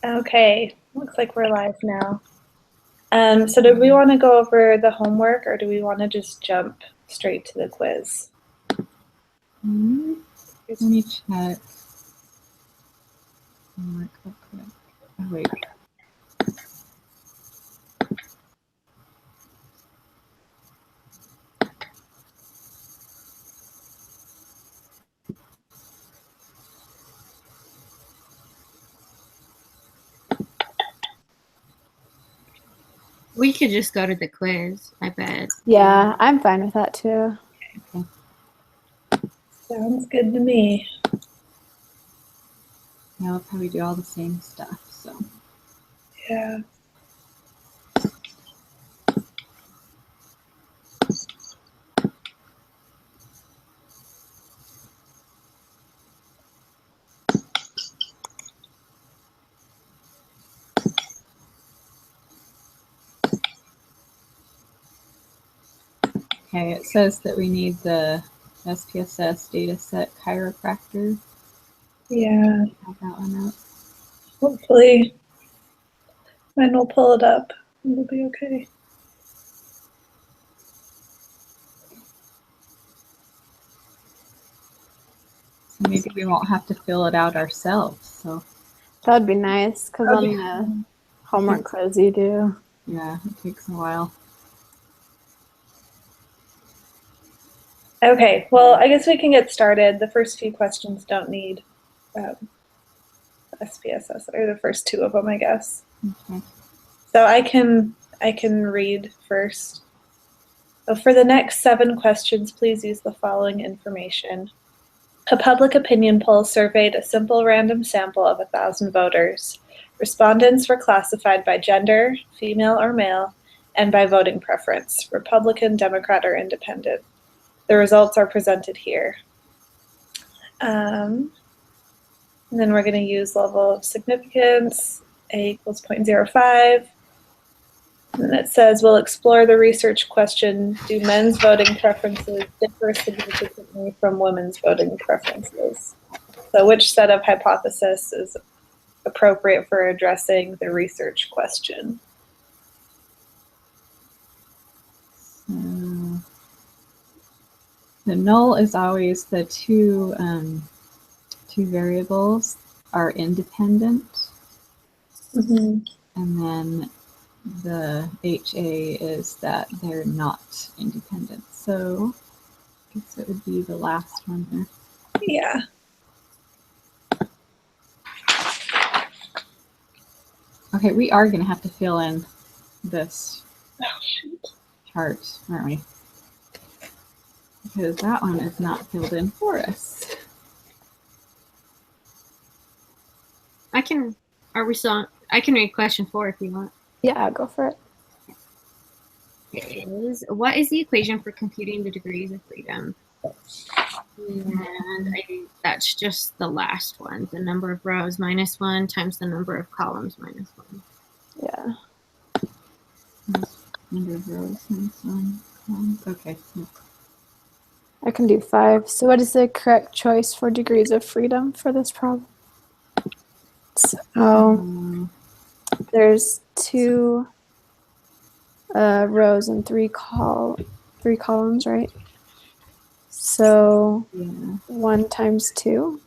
Okay, looks like we're live now. So do we want to go over the homework or do we want to just jump straight to the quiz? Let me check. Homework real quick. Oh, wait. We could just go to the quiz, I bet. Yeah, I'm fine with that too. Okay. Sounds good to me. Yeah, we'll probably do all the same stuff. So Yeah. okay, it says that we need the SPSS dataset chiropractor. Yeah. Have that one up. Hopefully mine will pull it up. It'll be okay. So maybe we won't have to fill it out ourselves. So That would be nice because on the homework quiz you do. yeah, it takes a while. Okay, well, I guess we can get started. The first few questions don't need SPSS, or the first two of them, I guess. Okay. So I can read first. So for the next 7 questions, please use the following information. A public opinion poll surveyed a simple random sample of 1,000 voters. Respondents were classified by gender, female or male, and by voting preference, Republican, Democrat, or Independent. The results are presented here. And then we're going to use level of significance, A equals 0.05. And it says, we'll explore the research question, do men's voting preferences differ significantly from women's voting preferences? So which set of hypotheses is appropriate for addressing the research question? The null is always the two variables are independent. Mm-hmm. And then the HA is that they're not independent. So I guess it would be the last one here. Yeah. Okay, we are going to have to fill in this chart, aren't we? Because that one is not filled in for us. I can read question 4 if you want. Yeah, go for it. What is the equation for computing the degrees of freedom? And I think that's just the last one. The number of rows minus 1 times the number of columns minus 1. Yeah. Number of rows minus 1 columns. Okay. I can do 5. So what is the correct choice for degrees of freedom for this problem? So there's 2 rows and 3 columns, right? So 1 times 2.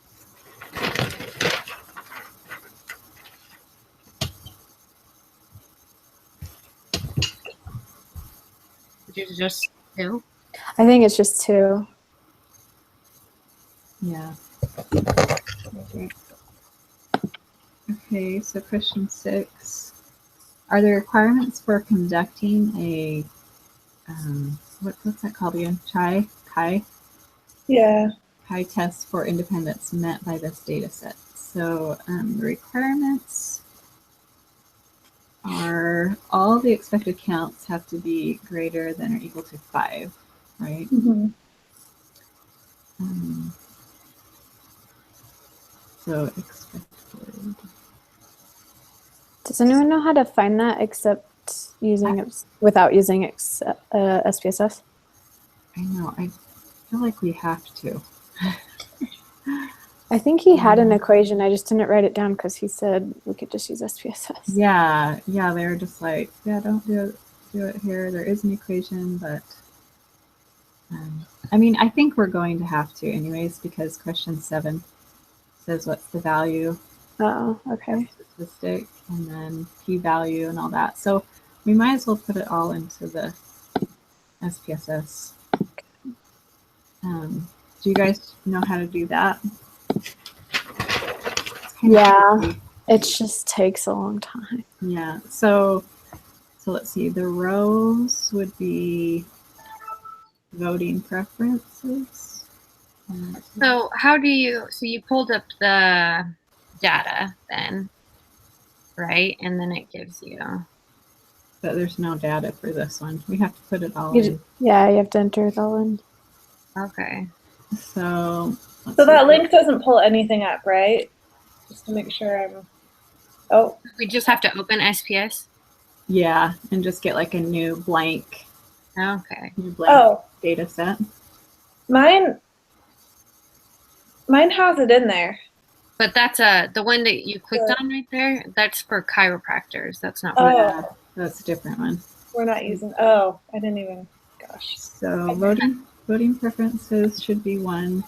Which is just 2. I think it's just 2. Yeah. Okay, so question 6. Are the requirements for conducting a, what's that called again? Chi? Yeah. Chi test for independence met by this data set? So the requirements are all the expected counts have to be greater than or equal to 5, right? Mm-hmm. So expected. Does anyone know how to find that except without using SPSS? I know. I feel like we have to. I think he had an equation. I just didn't write it down because he said we could just use SPSS. Yeah, they were just like, yeah, don't do it here. There is an equation, but I mean, I think we're going to have to anyways, because question 7 says what's the value Oh, okay. statistic and then p-value and all that. So we might as well put it all into the SPSS. Do you guys know how to do that? Yeah. Tricky. It just takes a long time. Yeah. So let's see. The rows would be voting preferences. So how do you, so you pulled up the data then, right? And then it gives you, But there's no data for this one. We have to put it all You in. yeah, you have to enter it all in. okay. So let's So that see. link doesn't pull anything up, right? Just to make sure I'm. Oh, We just have to open SPS? Yeah, and just get like a new blank Okay. oh, data set. mine has it in there. But that's the one that you clicked on right there. That's for chiropractors. That's not. Oh. Yeah, that's a different one. We're not using. Oh, I didn't even. Gosh. So voting preferences should be one,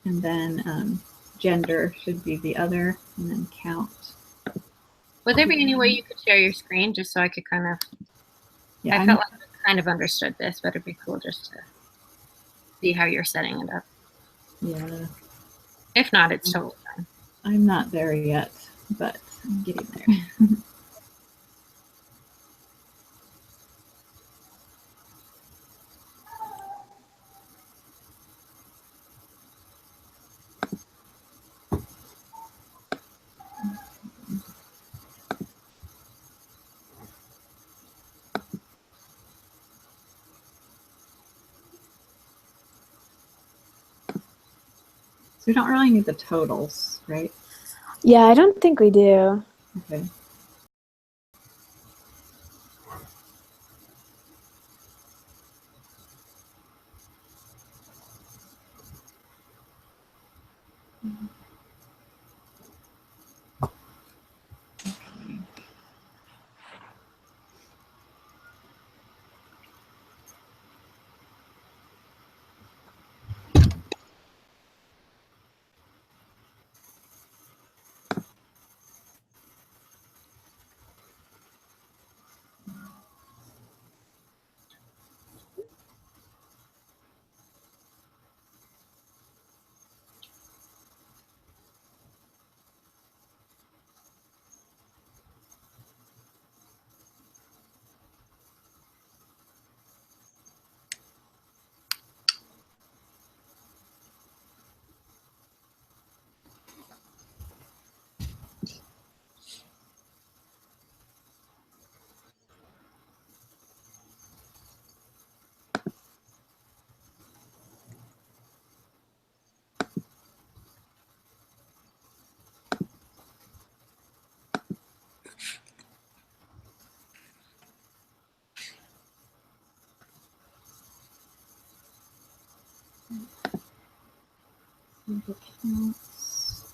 and then gender should be the other, and then count. Would there be any way you could share your screen just so I could kind of? Yeah, I felt like I kind of understood this, but it'd be cool just to see how you're setting it up. yeah. If not, it's totally fine. I'm not there yet, but I'm getting there. So we don't really need the totals, right? Yeah, I don't think we do. Okay. The counts.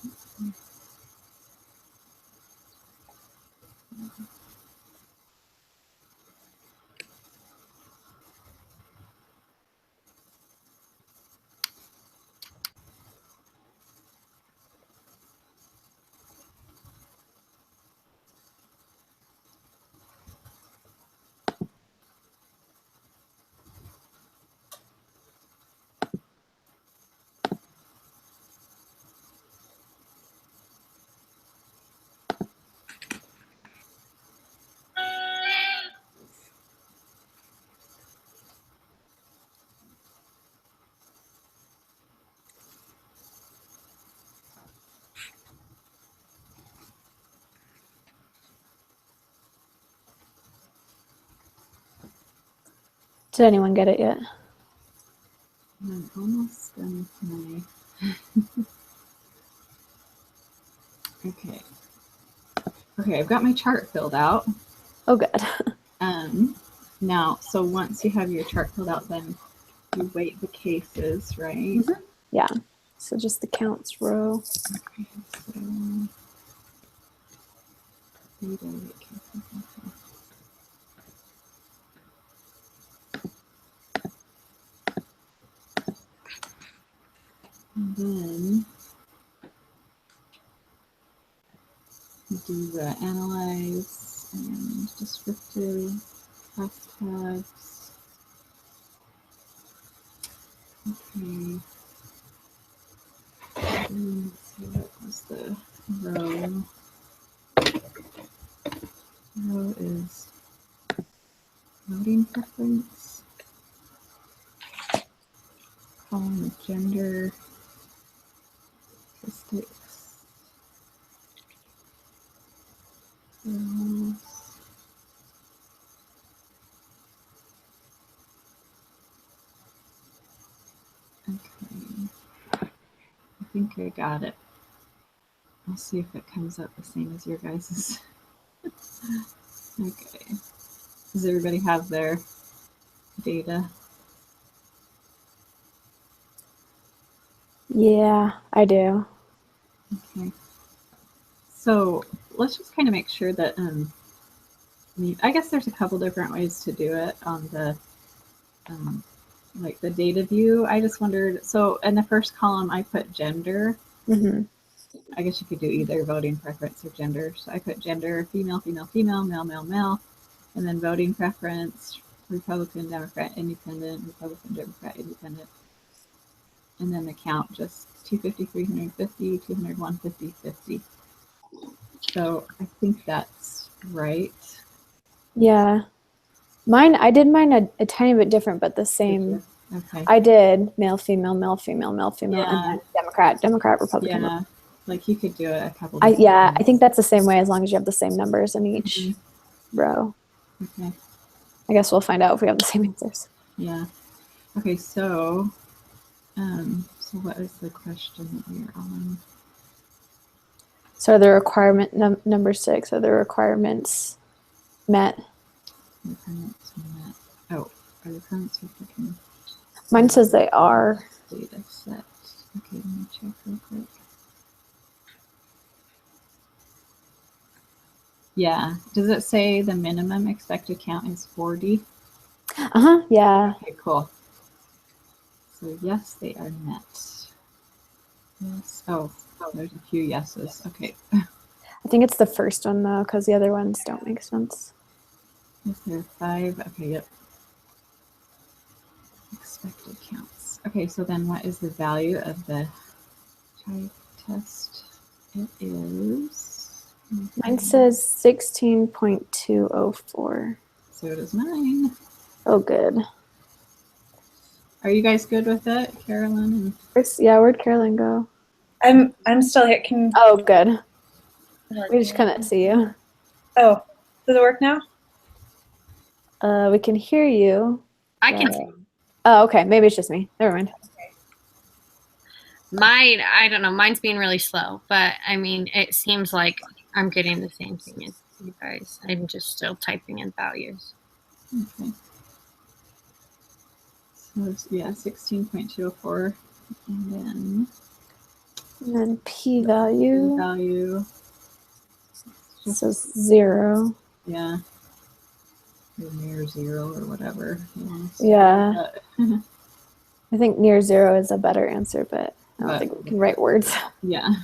Did anyone get it yet? I'm almost done with my. Okay. Okay, I've got my chart filled out. Oh, good. Now, so once you have your chart filled out, then you weight the cases, right? Mhm. Yeah. So just the counts row. Okay, so data, okay. And then we do the analyze and descriptive hashtags. Okay. And let's see, what was the row? Row is voting preference. Column is gender. Statistics. Rows. Okay. I think I got it. I'll see if it comes up the same as your guys's. Okay. Does everybody have their data? Yeah, I do. Okay. So let's just kind of make sure that I guess there's a couple different ways to do it on the like the data view. I just wondered, so in the first column I put gender. Mm-hmm. I guess you could do either voting preference or gender. So I put gender, female, female, female, male, male, male, and then voting preference, Republican, Democrat, Independent, Republican, Democrat, Independent. And then the count just 250, 350, 200, 150, 50. So I think that's right. Yeah. I did mine a tiny bit different, but the same. Okay. I did male, female, male, female, male, female, Yeah. and then Democrat, Democrat, Republican. Yeah, like you could do it a couple. I different I ways. think that's the same way as long as you have the same numbers in each Mhm. row. Okay. I guess we'll find out if we have the same answers. Yeah. Okay. So what is the question that we're on? So the requirement number 6 are the requirements met. Requirements met. Oh, are the requirements reflecting Mine says they are. data set? Okay, let me check real quick. Yeah. Does it say the minimum expected count is 40? Yeah. Okay, cool. So yes, they are met. Yes. Oh, there's a few yeses. Okay. I think it's the first one though, because the other ones don't make sense. Is there 5? Okay, yep. Expected counts. Okay, so then what is the value of the type test? It is. Mine says 16.204. So does mine. Oh, good. Are you guys good with it, Carolyn? Yeah, where'd Carolyn go? I'm still here. Can Oh, good. We just couldn't see you. Oh, does it work now? We can hear you. I can see Oh, okay. Maybe it's just me. Never mind. mine. I don't know. Mine's being really slow, but I mean, it seems like I'm getting the same thing as you guys. I'm just still typing in values. Okay. So yeah, 16.204, and then P-value value. says 0. Yeah. Or near 0 or whatever. Yeah. But, I think near 0 is a better answer, but I don't But- think we can write words. yeah.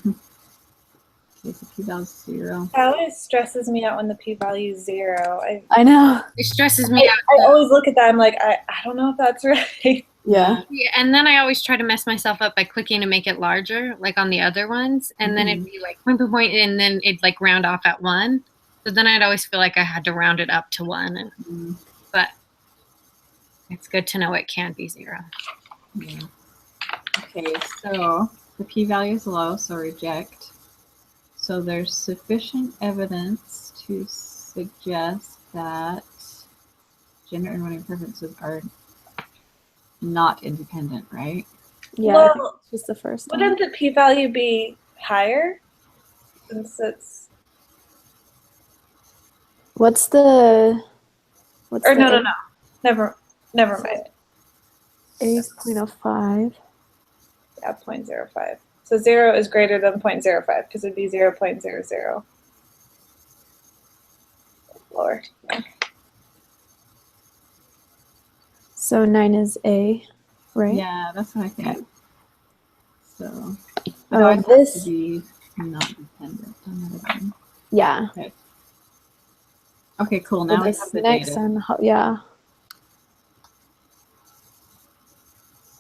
Okay, so p-value 0. It always stresses me out when the p-value is 0. I know. It stresses me out. I always look at that. I'm like, I don't know if that's right. Yeah. Yeah, and then I always try to mess myself up by clicking to make it larger, like on the other ones, and then it'd be like point, point, point, and then it'd like round off at 1. So then I'd always feel like I had to round it up to 1, and but it's good to know it can be 0. Yeah. Okay, so the p-value is low, so reject. So there's sufficient evidence to suggest that gender and voting preferences are not independent, right? Yeah, I think Well, it's just the first one. wouldn't the p-value be higher? Since it's What's the no. Never mind. 8.05. Yeah, 0.05. So 0 is greater than 0.05 because it'd be 0.00. Lower. So 9 is A, right? Yeah, that's what I think. Okay. So, Oh, otherwise it has this- to be not dependent on that again. Yeah. Okay, cool. So Now we this have the next data. one, yeah.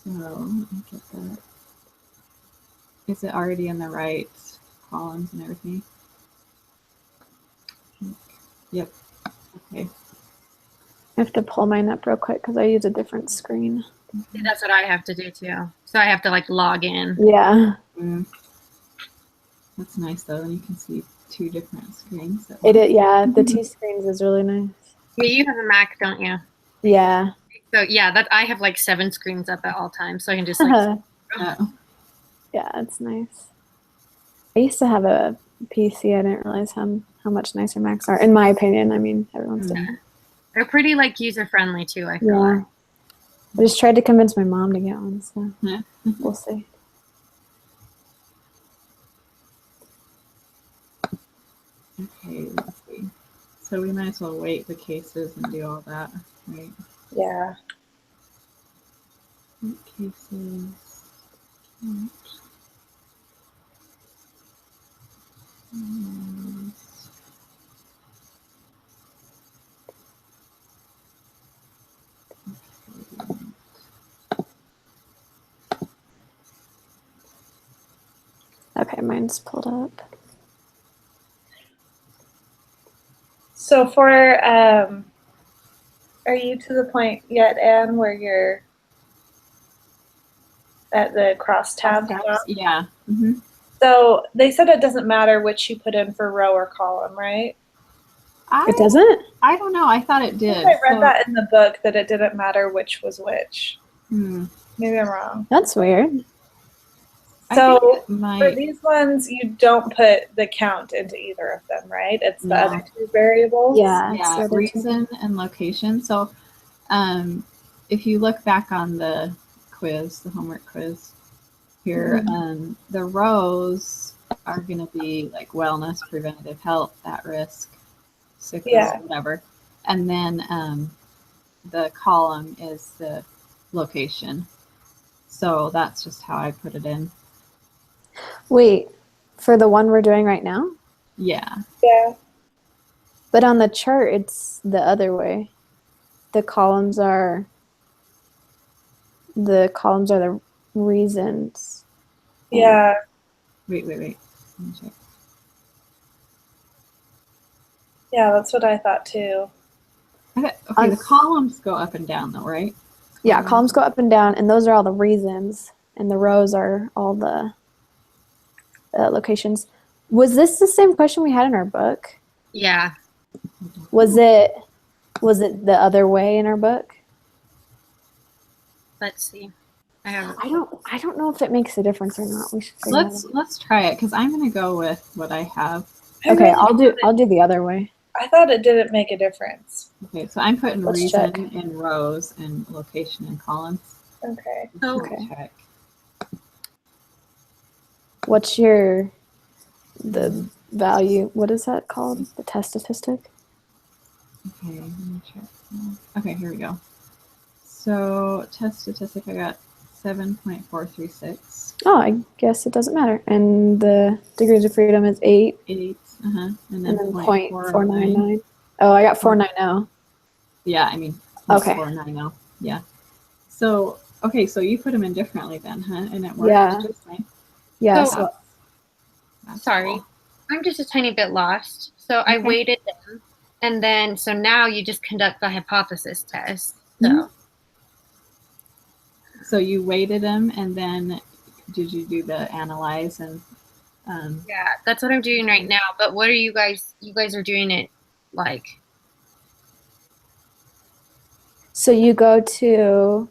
So let me get that. Is it already in the right columns and everything? Yep. Okay. I have to pull mine up real quick because I use a different screen. That's what I have to do too. So I have to like log in. Yeah. Mm. That's nice though. Then you can see two different screens. at It, once. yeah, the two screens is really nice. Yeah, you have a Mac, don't you? Yeah. So yeah, that I have like 7 screens up at all times, so I can just like. Oh. Yeah, it's nice. I used to have a PC. I didn't realize how much nicer Macs are, in my opinion. I mean, everyone's different. They're pretty like user friendly too. I feel Yeah. like. I just tried to convince my mom to get one, so Yeah. we'll see. Okay, let's see. So we might as well wait the cases and do all that, right? Yeah. Wait cases. Count. Okay, mine's pulled up. So are you to the point yet, Anne, where you're at the crosstabs? Yeah. Mm-hmm. So they said it doesn't matter which you put in for row or column, right? It doesn't? I don't know. I thought it I did. think I read that in the book that it didn't matter which was which. Hmm. Maybe I'm wrong. That's weird. So for for these ones, you don't put the count into either of them, right? It's the No. other two variables. Yeah. it's the yeah, other two. reason and location. So, if you look back on the quiz, the homework quiz here, the rows are going to be like wellness, preventative health, at risk, sickness, Yeah. whatever, and then the column is the location. So that's just how I put it in. Wait, for the one we're doing right now? Yeah. Yeah. But on the chart, it's the other way. The columns are the reasons. Yeah. Wait. Let me check. Yeah, that's what I thought too. Okay, the columns go up and down though, right? Yeah, columns go up and down, and those are all the reasons, and the rows are all the locations. Was this the same question we had in our book? Yeah. Was it the other way in our book? Let's see. I have. I don't know if it makes a difference or not. We should figure that out. Let's try it because I'm gonna go with what I have. Okay, I'll do the other way. I thought it didn't make a difference. Okay, so I'm putting Let's reason check. in rows and location in columns. Okay. Oh, Okay. Check. What's the value? What is that called? The test statistic? Okay, let me check. Okay, here we go. So test statistic, I got 7.436. Oh, I guess it doesn't matter. And the degrees of freedom is 8, 8, and and then then 0.499. 0.499. Oh, I got 490. Yeah, I mean, Okay. 490. Yeah. So, okay, so you put them in differently then, huh? And it worked Yeah. just fine. Yeah. So- So, That's sorry. cool. I'm just a tiny bit lost. So I Okay. weighted them, and then so now you just conduct the hypothesis test. So Mhm. So you weighted them, and then did you do the analyze and? yeah, that's what I'm doing right now. But what are you guys? You guys are doing it like so you go to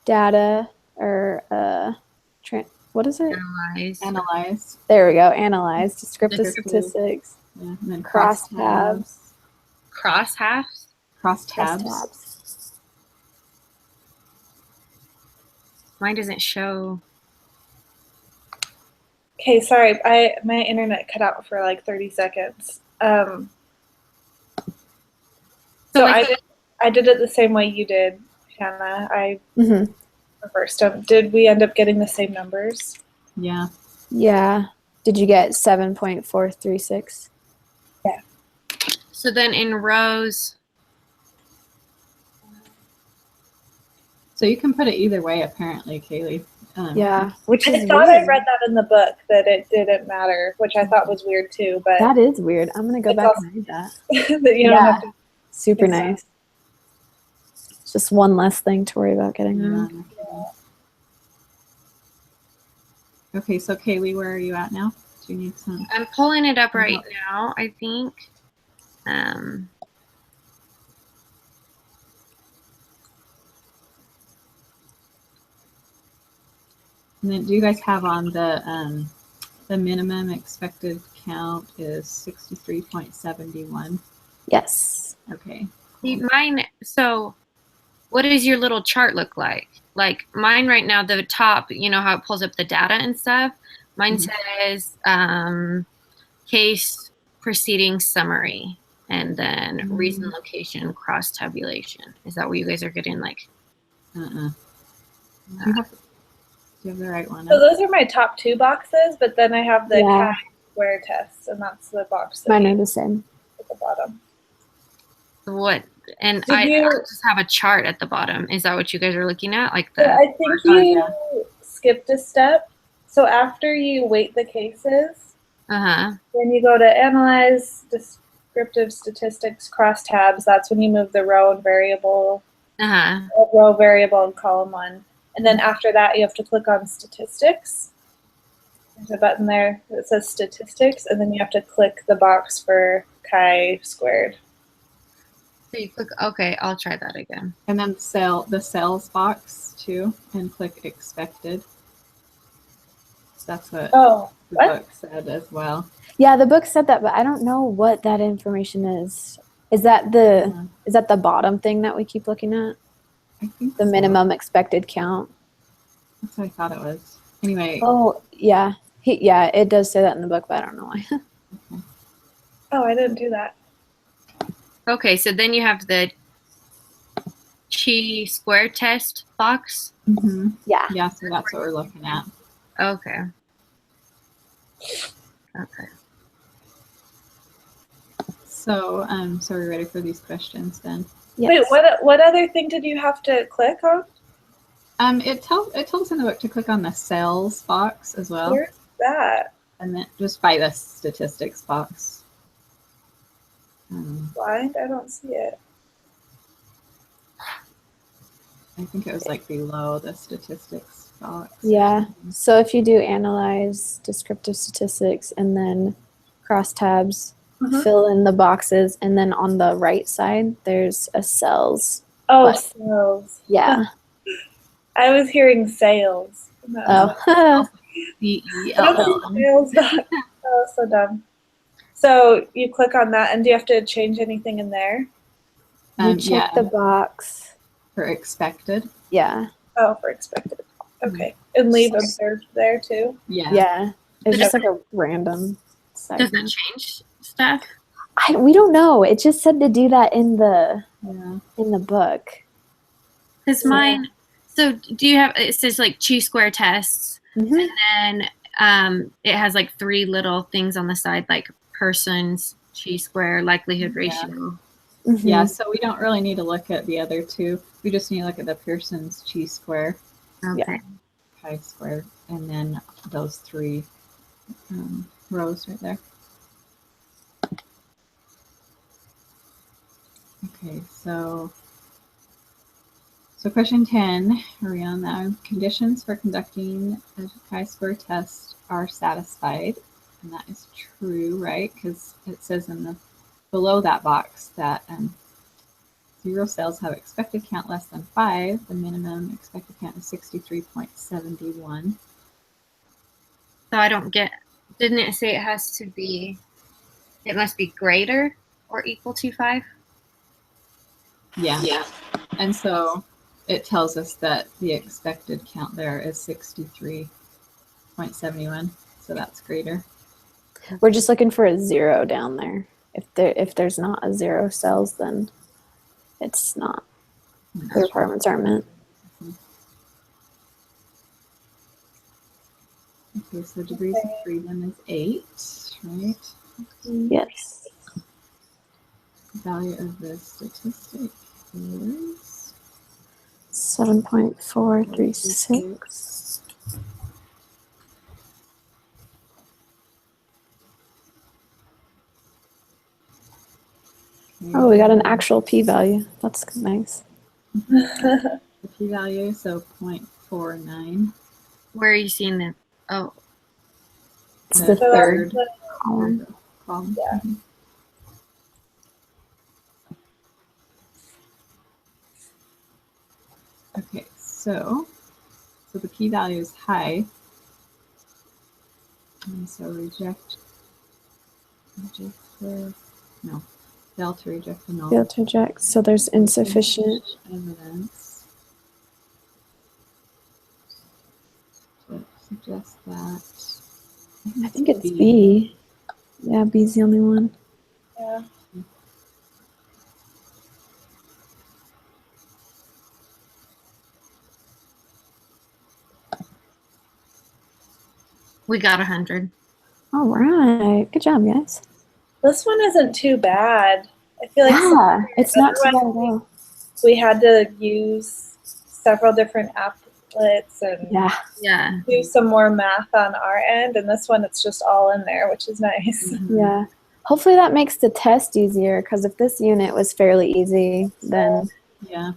data or what is it? analyze. Analyze. There we go. Analyze descriptive Descriptive. statistics. Yeah, and then Cross tabs. Cross halves. Cross Cross tabs. Mine doesn't show. Okay, sorry, my internet cut out for like 30 seconds. So like I did it the same way you did, Hannah. I Mm-hmm. reversed them. Did we end up getting the same numbers? Yeah. Yeah. Did you get 7.436? so then in rows, So you can put it either way, apparently, Kaylee. Yeah, which I is thought I weird. read that in the book that it didn't matter, which I thought was weird too, but That is weird. I'm gonna go It's back also- and read that. that you don't Yeah. have to. Super It's, nice. It's just one less thing to worry about getting Yeah, wrong. no kidding. Okay, so Kaylee, where are you at now? Do you need some? I'm pulling it up right No. now, I think. And then do you guys have on the minimum expected count is 63.71? Yes. Okay. See, mine, so what does your little chart look like? Like mine right now, the top, you know how it pulls up the data and stuff? Mine Mhm. says case proceeding summary and then reason, location, cross tabulation. Is that what you guys are getting like? Do you have the right one? So those are my top two boxes, but then I have the Yeah. chi-square test, and that's the box that Mine you are the same. at the bottom. What? And Did I you- just have a chart at the bottom. Is that what you guys are looking at? Like So the I think Oh, you yeah. skipped a step. So after you weight the cases, uh-huh. then you go to analyze descriptive statistics cross tabs. That's when you move the row and variable, Uh-huh. row variable in column one. And then after that, you have to click on statistics. There's a button there that says statistics, and then you have to click the box for chi-squared. So you click, okay, I'll try that again. And then the sales box too, and click expected. That's what Oh, the what? book said as well. Yeah, the book said that, but I don't know what that information is. Is that the bottom thing that we keep looking at? I think The so. minimum expected count. That's what I thought it was. Anyway, Oh, yeah. Yeah, it does say that in the book, but I don't know why. Oh, I didn't do that. Okay, so then you have the chi-square test box. mhm. Yeah. Yeah, so that's what we're looking at. Okay. Okay. So, so are we ready for these questions then? Wait, what other thing did you have to click on? It tells us in the book to click on the sales box as well, Where's that? and then just by the statistics box. Blind? I don't see it. I think it was like below the statistics box. Yeah. So if you do analyze descriptive statistics and then cross tabs, Mhm. fill in the boxes, and then on the right side, there's a cells. Oh, What? sales. Yeah. I was hearing sales. Oh. CELL. Sales. Oh, so dumb. So you click on that, and do you have to change anything in there? You check Yeah, the box. for expected. Yeah. Oh, for expected. Okay. And leave observed there too. Yeah. Yeah. It's Does just like a random side. Does that change stuff? We don't know. It just said to do that in the Yeah. book. Because Yeah. mine, so do you have, it says like chi-square tests, Mhm. and it has like three little things on the side, like persons, chi-square, likelihood Yeah. ratio. Mhm. Yeah, so we don't really need to look at the other two. We just need to look at the Pearson's chi-square, Okay. chi-square, and then those three rows right there. Okay, so question 10, are we on that? Conditions for conducting a chi-square test are satisfied, and that is true, right? Because it says in the below that box that 0 cells have expected count less than 5. The minimum expected count is 63.71. So I don't get, didn't it say it has to be, it must be greater or equal to 5? Yeah. And so it tells us that the expected count there is 63.71. so that's greater. We're just looking for a 0 down there. If there's not a 0 cells, then it's not. The requirements aren't met. Okay, so degrees of freedom is 8, right? Yes. The value of the statistic is 7.436. Oh, we got an actual p-value. That's nice. The p-value, so 0.49. Where are you seeing the? Oh, It's the So third that's column. column. Yeah. Okay, so the p-value is high. And so reject the, no, fail to reject the null. Fail to reject. So there's insufficient. Evidence to suggest that. I think it's B. Yeah, B's the only one. yeah. we got 100. All right. Good job, guys. This one isn't too bad. I feel like Yeah, it's not too bad at all. we had to use several different applets and Yeah. Yeah. do some more math on our end, and this one it's just all in there, which is nice. Yeah. Hopefully that makes the test easier, because if this unit was fairly easy, then Yeah.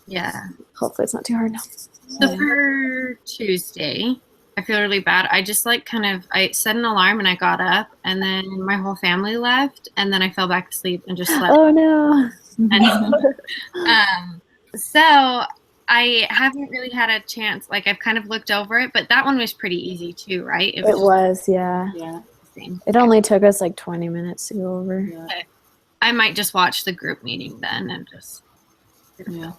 Yeah. hopefully it's not too hard. So for Tuesday, I feel really bad. I just like I set an alarm and I got up and then my whole family left and then I fell back asleep and just slept. Oh no. So I haven't really had a chance. Like I've kind of looked over it, but that one was pretty easy too, right? It was, yeah. Yeah. the same. It only took us like 20 minutes to go over. Yeah. I might just watch the group meeting then and just. Yeah.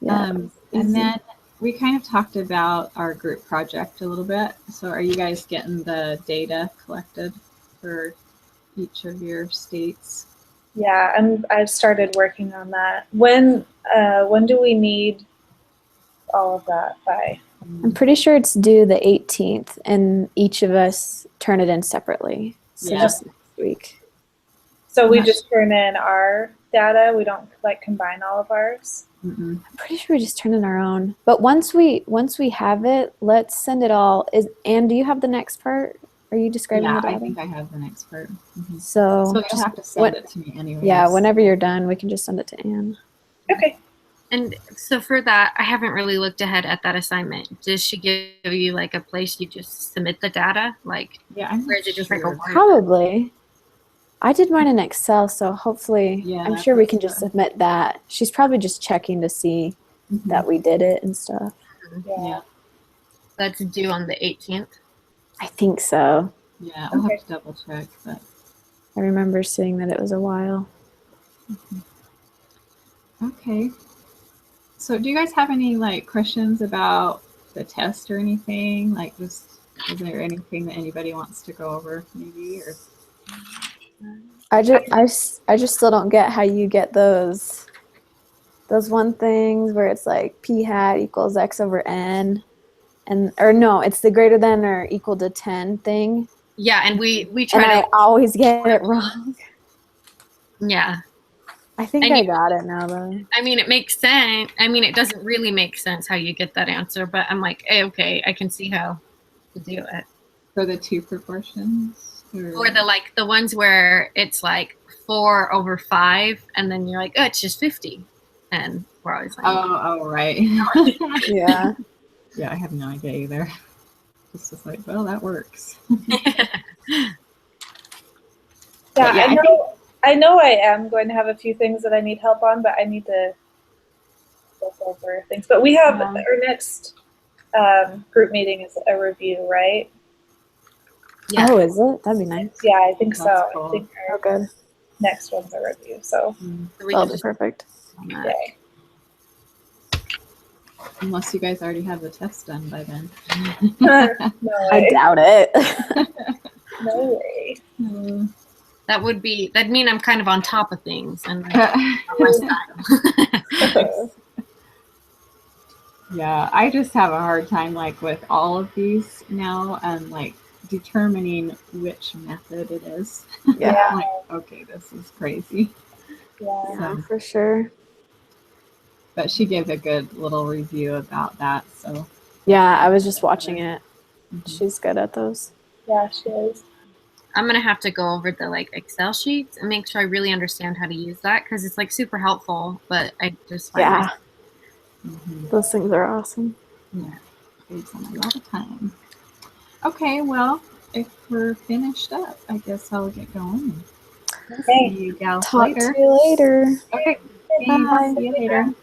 Yeah. And easy. then we kind of talked about our group project a little bit. So are you guys getting the data collected for each of your states? Yeah, and I've started working on that. When do we need all of that by? I'm pretty sure it's due the 18th, and each of us turn it in separately. So Yeah. just next week. So we Nice. just turn in our data. We don't like combine all of ours. Mm-mm. I'm pretty sure we just turn in our own. But once we have it, let's send it all. Anne, do you have the next part? Are you describing Yeah, the I data? think I have the next part. Mhm. So, So you'll just, have to send it to me anyway. yeah, whenever you're done, we can just send it to Anne. Okay. And so for that, I haven't really looked ahead at that assignment. Does she give you like a place you just submit the data? Like, Yeah, I'm or is it just like a Word? Probably. I did mine in Excel, so hopefully, Yeah, I'm sure we that's can just good. submit that. She's probably just checking to see Mhm. that we did it and stuff. Yeah, That's due on the 18th. I think so. yeah. I'll Okay. have to double check, but I remember seeing that it was a while. okay. So do you guys have any like questions about the test or anything? Like just is there anything that anybody wants to go over maybe or I just still don't get how you get those one things where it's like p hat equals x over n, or no, it's the greater than or equal to 10 thing, Yeah, and we and try I to. always get it wrong. Yeah, I think And I you- got it now though. I mean it makes sense. I mean it doesn't really make sense how you get that answer, but I'm like, hey, okay, I can see how to do it. for the two proportions? Or the ones where it's like 4/5, and then you're like, oh, it's just 50, and we're always like, Oh, right. Yeah. Yeah, I have no idea either. It's just like, well, that works. Yeah, But yeah, I know I am going to have a few things that I need help on, but I need to look over things. But we have Yeah. our next group meeting is a review, right? yeah. Oh, is it? That'd be nice. Yeah, I think so. That's cool. I think Oh, our good. next one's a review. So Mm. So we That'll can be just perfect. on that. yay. Unless you guys already have the test done by then. No I way. doubt it. No way. That'd mean I'm kind of on top of things and like, on my style. Yeah, I just have a hard time like with all of these now and like determining which method it is. Yeah, Like, okay, this is crazy. Yeah. for sure. But she gave a good little review about that. So Yeah, I was just watching it. She's good at those. Yeah, she is. I'm gonna have to go over the like Excel sheets and make sure I really understand how to use that because it's like super helpful. But I just find Yeah, mhm. those things are awesome. Yeah, saves them a lot of time. Okay, well, if we're finished up, I guess I'll get going. Okay. See you gals Talk later. to you later. Okay, Bye. see you later.